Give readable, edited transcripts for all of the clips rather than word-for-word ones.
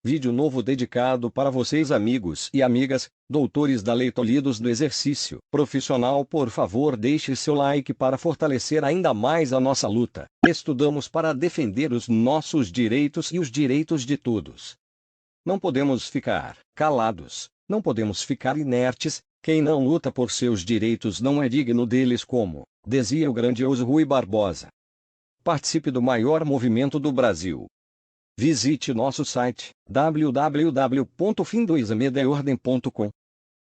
Vídeo novo dedicado para vocês, amigos e amigas, doutores da lei tolhidos do exercício profissional. Por favor, deixe seu like para fortalecer ainda mais a nossa luta. Estudamos para defender os nossos direitos e os direitos de todos. Não podemos ficar calados, não podemos ficar inertes. Quem não luta por seus direitos não é digno deles, como dizia o grandioso Rui Barbosa. Participe do maior movimento do Brasil. Visite nosso site www.fimdoexamedeordem.com.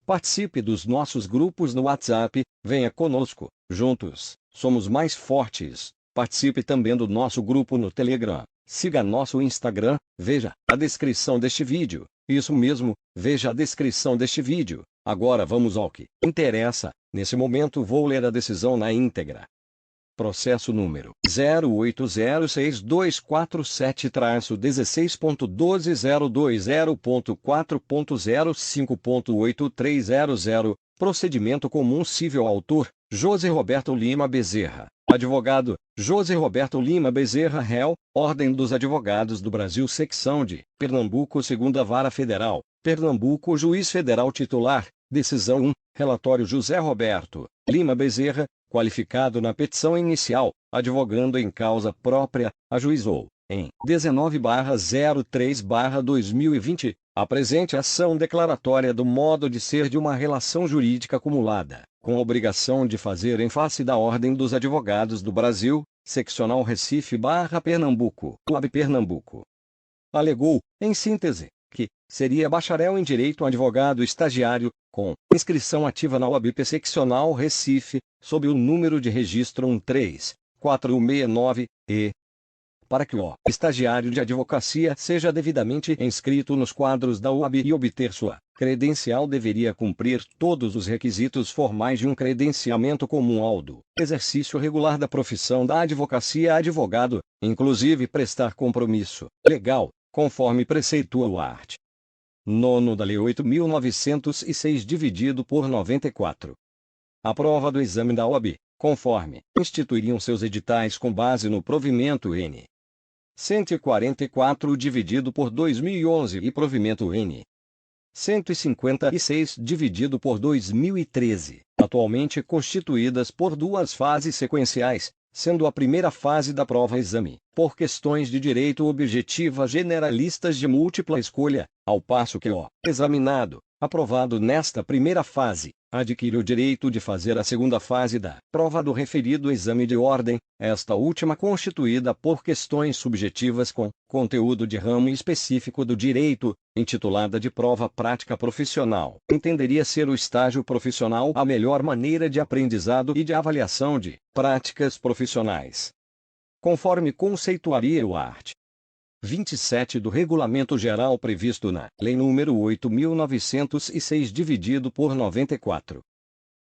Participe dos nossos grupos no WhatsApp, venha conosco, juntos, somos mais fortes. Participe também do nosso grupo no Telegram, siga nosso Instagram, veja a descrição deste vídeo. Isso mesmo, veja a descrição deste vídeo. Agora vamos ao que interessa. Nesse momento vou ler a decisão na íntegra. Processo número 0806247-16.12.020.4.05.8300. Procedimento comum civil. Autor: José Roberto Lima Bezerra. Advogado: José Roberto Lima Bezerra. Réu: Ordem dos Advogados do Brasil, Secção de Pernambuco, 2ª Vara Federal, Pernambuco. Juiz federal titular. Decisão 1. Relatório: José Roberto Lima Bezerra, qualificado na petição inicial, advogando em causa própria, ajuizou, em 19/03/2020, a presente ação declaratória do modo de ser de uma relação jurídica acumulada, com obrigação de fazer em face da Ordem dos Advogados do Brasil, Seccional Recife/Pernambuco, UAB Pernambuco. Alegou, em síntese, que seria bacharel em Direito advogado estagiário, com inscrição ativa na UABP Seccional Recife, sob o número de registro 13469, e para que o estagiário de advocacia seja devidamente inscrito nos quadros da UAB e obter sua credencial, deveria cumprir todos os requisitos formais de um credenciamento comum ao do exercício regular da profissão da advocacia. Advogado, inclusive prestar compromisso legal, conforme preceitua o art. 9º da Lei 8.906 dividido por 94. A prova do exame da OAB, conforme instituiriam seus editais com base no provimento N. 144 dividido por 2011 e provimento N. 156 dividido por 2013, atualmente constituídas por duas fases sequenciais, sendo a primeira fase da prova-exame, por questões de direito objetiva generalistas de múltipla escolha, ao passo que o examinado, aprovado nesta primeira fase, adquire o direito de fazer a segunda fase da prova do referido exame de ordem, esta última constituída por questões subjetivas com conteúdo de ramo específico do direito, intitulada de prova prática profissional. Entenderia ser o estágio profissional a melhor maneira de aprendizado e de avaliação de práticas profissionais, conforme conceituaria o art. 27 do Regulamento Geral previsto na Lei nº 8.906 dividido por 94.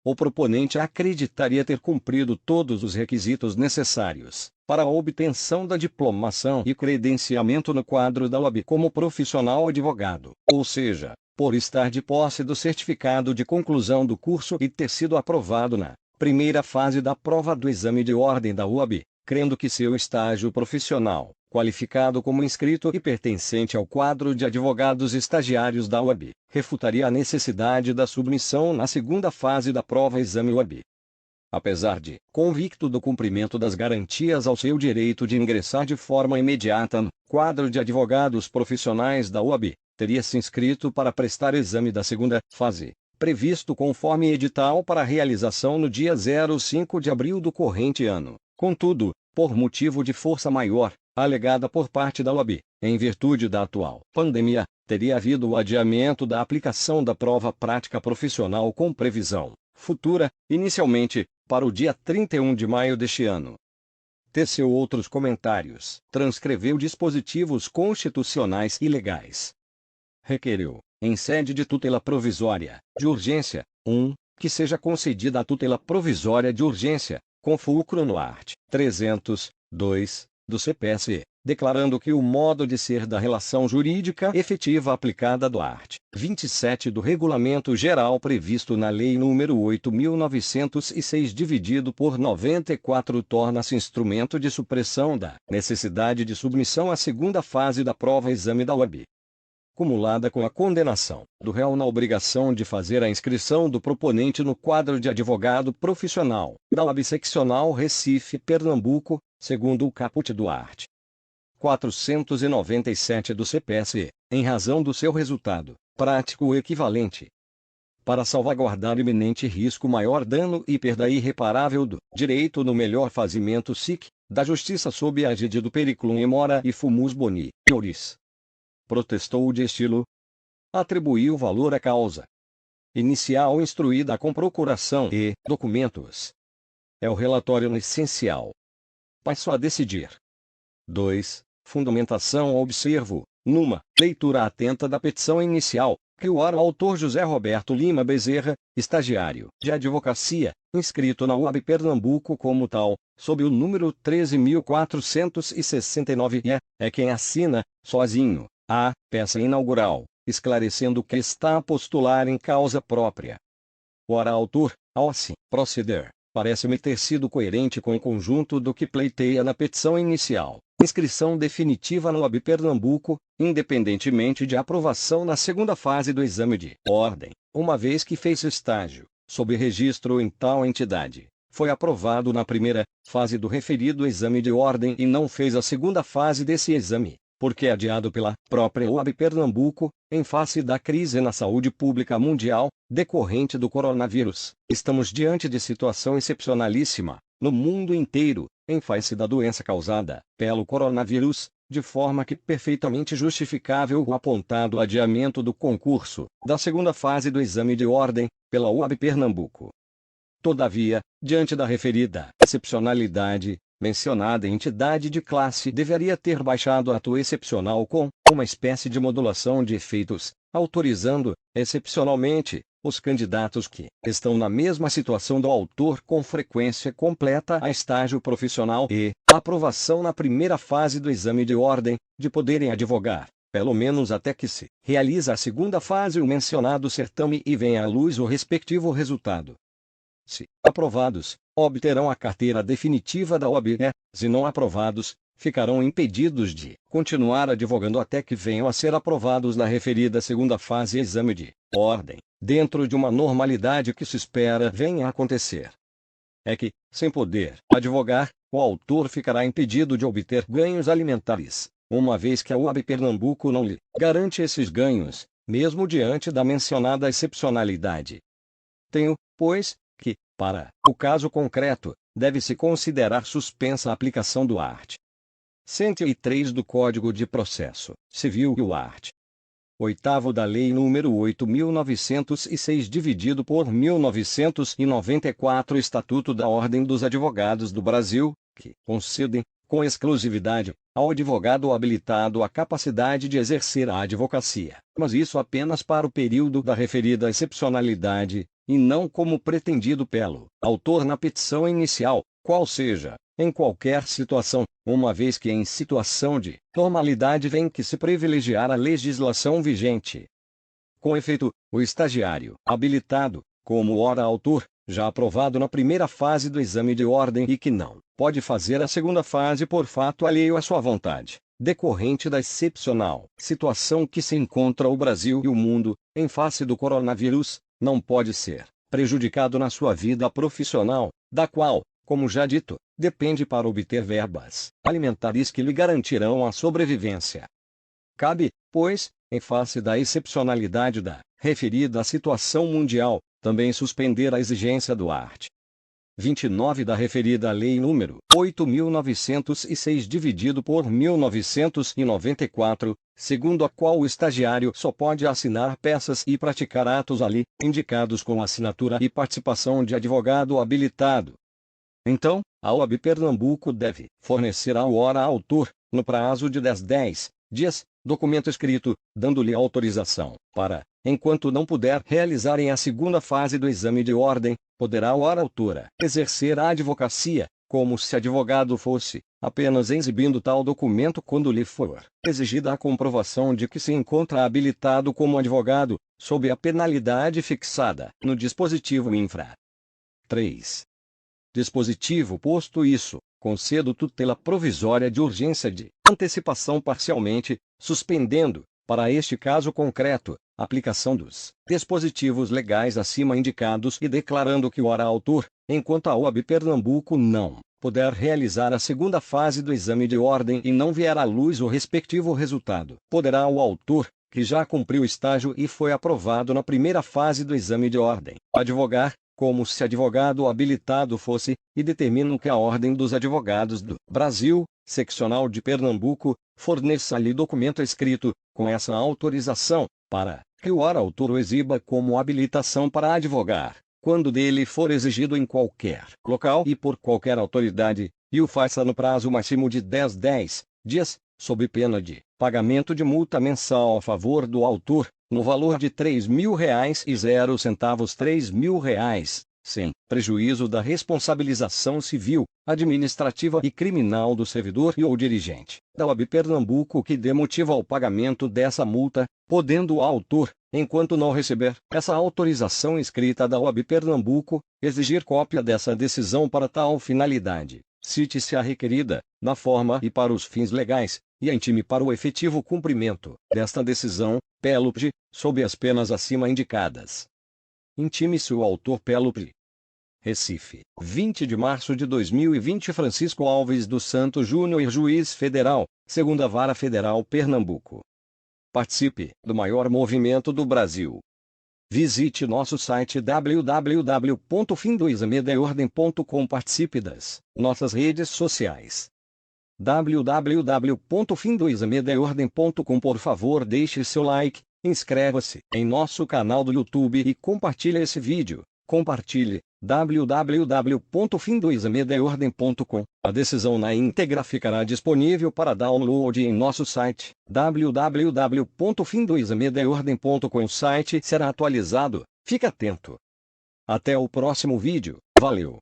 O proponente acreditaria ter cumprido todos os requisitos necessários para a obtenção da diplomação e credenciamento no quadro da OAB como profissional advogado, ou seja, por estar de posse do certificado de conclusão do curso e ter sido aprovado na primeira fase da prova do exame de ordem da OAB, crendo que seu estágio profissional, qualificado como inscrito e pertencente ao quadro de advogados estagiários da OAB, refutaria a necessidade da submissão na segunda fase da prova-exame OAB. Apesar de convicto do cumprimento das garantias ao seu direito de ingressar de forma imediata no quadro de advogados profissionais da OAB, teria se inscrito para prestar exame da segunda fase, previsto conforme edital para realização no dia 05 de abril do corrente ano. Contudo, por motivo de força maior, alegada por parte da OAB, em virtude da atual pandemia, teria havido o adiamento da aplicação da prova prática profissional com previsão futura, inicialmente, para o dia 31 de maio deste ano. Teceu outros comentários, transcreveu dispositivos constitucionais e legais. Requereu, em sede de tutela provisória, de urgência, 1. Que seja concedida a tutela provisória de urgência, com fulcro no art. 300, 2, do CPC, declarando que o modo de ser da relação jurídica efetiva aplicada do art. 27 do Regulamento Geral previsto na Lei nº 8.906 dividido por 94 torna-se instrumento de supressão da necessidade de submissão à segunda fase da prova-exame da OAB. cumulada com a condenação do réu na obrigação de fazer a inscrição do proponente no quadro de advogado profissional da OAB Seccional Recife, Pernambuco, segundo o caput do art. 497 do CPSE, em razão do seu resultado prático equivalente. Para salvaguardar iminente risco, maior dano e perda irreparável do direito no melhor fazimento SIC, da justiça sob a égide do periculum e mora e fumus boni, iuris. Protestou de estilo. Atribuiu valor à causa inicial instruída com procuração e documentos. É o relatório essencial. Passo a decidir. 2. Fundamentação. Observo, numa leitura atenta da petição inicial, que o autor José Roberto Lima Bezerra, estagiário de advocacia, inscrito na UAB Pernambuco como tal, sob o número 13.469 é quem assina, sozinho, a peça inaugural, esclarecendo que está a postular em causa própria. O autor, ao assim proceder, parece-me ter sido coerente com o conjunto do que pleiteia na petição inicial. Inscrição definitiva no OAB Pernambuco, independentemente de aprovação na segunda fase do exame de ordem, uma vez que fez estágio, sob registro em tal entidade, foi aprovado na primeira fase do referido exame de ordem e não fez a segunda fase desse exame, porque adiado pela própria OAB Pernambuco, em face da crise na saúde pública mundial, decorrente do coronavírus. Estamos diante de situação excepcionalíssima, no mundo inteiro, em face da doença causada pelo coronavírus, de forma que perfeitamente justificável o apontado adiamento do concurso da segunda fase do exame de ordem, pela UAB Pernambuco. Todavia, diante da referida excepcionalidade, mencionada entidade de classe deveria ter baixado ato excepcional com uma espécie de modulação de efeitos, autorizando, excepcionalmente, os candidatos que estão na mesma situação do autor com frequência completa a estágio profissional e aprovação na primeira fase do exame de ordem, de poderem advogar, pelo menos até que se realize a segunda fase o mencionado certame e venha à luz o respectivo resultado. Se aprovados, obterão a carteira definitiva da OAB, se não aprovados, ficarão impedidos de continuar advogando até que venham a ser aprovados na referida segunda fase exame de ordem, dentro de uma normalidade que se espera venha a acontecer. É que, sem poder advogar, o autor ficará impedido de obter ganhos alimentares, uma vez que a UAB Pernambuco não lhe garante esses ganhos, mesmo diante da mencionada excepcionalidade. Tenho, pois, que, para o caso concreto, deve-se considerar suspensa a aplicação do art. 103 do Código de Processo Civil e o art. 8º da Lei nº 8.906 dividido por 1994 Estatuto da Ordem dos Advogados do Brasil, que concedem, com exclusividade, ao advogado habilitado a capacidade de exercer a advocacia, mas isso apenas para o período da referida excepcionalidade, e não como pretendido pelo autor na petição inicial, qual seja, em qualquer situação, uma vez que em situação de normalidade vem que se privilegiar a legislação vigente. Com efeito, o estagiário habilitado, como autor, já aprovado na primeira fase do exame de ordem e que não pode fazer a segunda fase por fato alheio à sua vontade, decorrente da excepcional situação que se encontra o Brasil e o mundo, em face do coronavírus, não pode ser prejudicado na sua vida profissional, da qual, como já dito, depende para obter verbas alimentares que lhe garantirão a sobrevivência. Cabe, pois, em face da excepcionalidade da referida situação mundial, também suspender a exigência do art. 29 da referida Lei nº 8.906 dividido por 1994, segundo a qual o estagiário só pode assinar peças e praticar atos ali indicados com assinatura e participação de advogado habilitado. Então, a OAB Pernambuco deve fornecer ao autor, no prazo de 10 dias, documento escrito, dando-lhe autorização para, enquanto não puder realizar em a segunda fase do exame de ordem, poderá a autora exercer a advocacia, como se advogado fosse, apenas exibindo tal documento quando lhe for exigida a comprovação de que se encontra habilitado como advogado, sob a penalidade fixada no dispositivo infra. 3. Dispositivo posto isso, concedo tutela provisória de urgência de antecipação parcialmente, suspendendo, Para este caso concreto, aplicação dos dispositivos legais acima indicados e declarando que o autor, enquanto a OAB Pernambuco não puder realizar a segunda fase do exame de ordem e não vier à luz o respectivo resultado, poderá o autor, que já cumpriu o estágio e foi aprovado na primeira fase do exame de ordem, advogar, como se advogado habilitado fosse, e determinam que a Ordem dos Advogados do Brasil, seccional de Pernambuco, forneça-lhe documento escrito, com essa autorização, para que o autor o exiba como habilitação para advogar, quando dele for exigido em qualquer local e por qualquer autoridade, e o faça no prazo máximo de 10 dias, sob pena de pagamento de multa mensal a favor do autor, no valor de R$ 3.000 R$ 3.000, sem prejuízo da responsabilização civil, administrativa e criminal do servidor e ou dirigente da OAB Pernambuco que dê motivo ao pagamento dessa multa, podendo o autor, enquanto não receber essa autorização escrita da OAB Pernambuco, exigir cópia dessa decisão para tal finalidade, cite-se a requerida, na forma e para os fins legais, e a intime para o efetivo cumprimento desta decisão, Pelupre, sob as penas acima indicadas. Intime-se o autor Pelupre. Recife, 20 de março de 2020. Francisco Alves dos Santos Júnior, juiz federal, 2ª Vara Federal Pernambuco. Participe do maior movimento do Brasil. Visite nosso site www.fimdoexamedeordem.com. Participe das nossas redes sociais. www.fimdoexamedeordem.com. Por favor, deixe seu like, inscreva-se em nosso canal do YouTube e compartilhe esse vídeo. Compartilhe www.fimdoexamedeordem.com. A decisão na íntegra ficará disponível para download em nosso site www.fimdoexamedeordem.com. O site será atualizado. Fique atento. Até o próximo vídeo. Valeu!